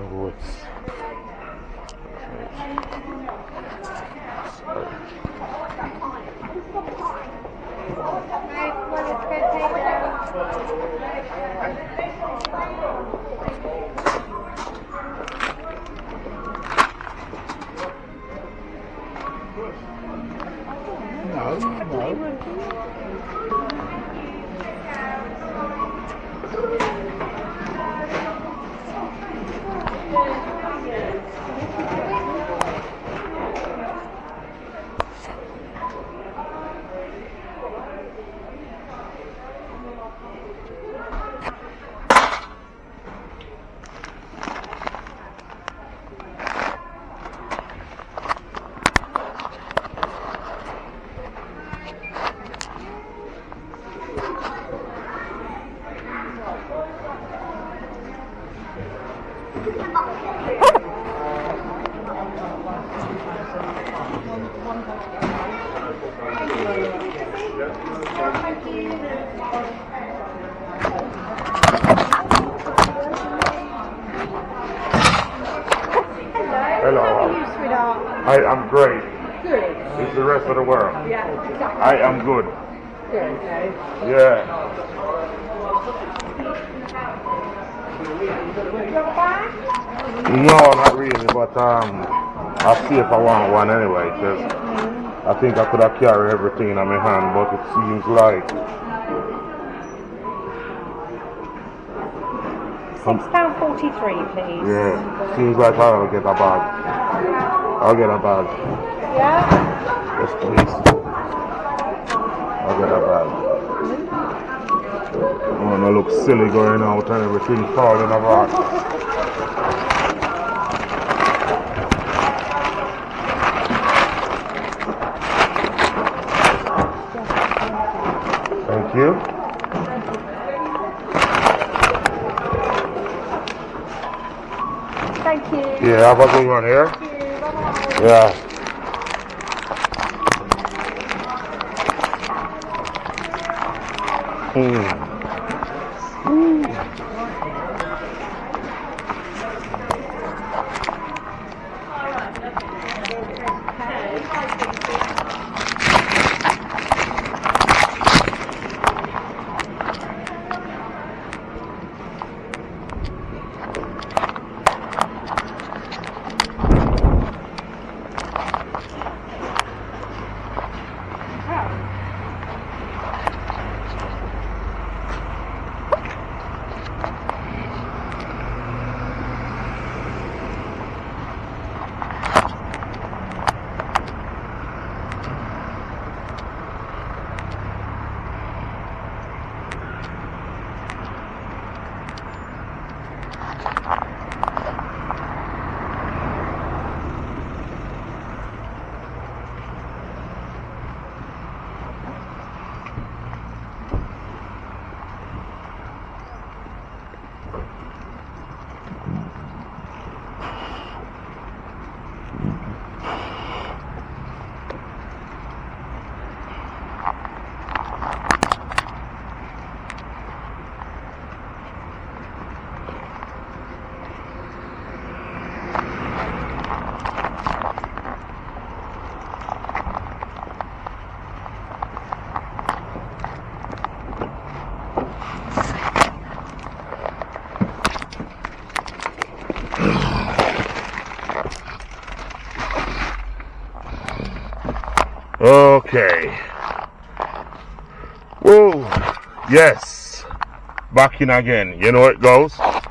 woods. Hello. I am great. Good. It's the rest of the world. Yeah, exactly. I am good. Good. Yeah. No, not really, but I'll see if I want one anyway, because I think I could have carried everything in my hand, but it seems like £6.43, please. yeah, seems like I'll get a bag. I'll get a bag. Yeah? Yes, please. I'll get a bag. I wanna look silly going out and everything falling apart. Thank you. Thank you. Yeah, have a good one here. Thank you. Bye-bye. Yeah. Okay. Whoa. Yes. Back in again. You know how it goes.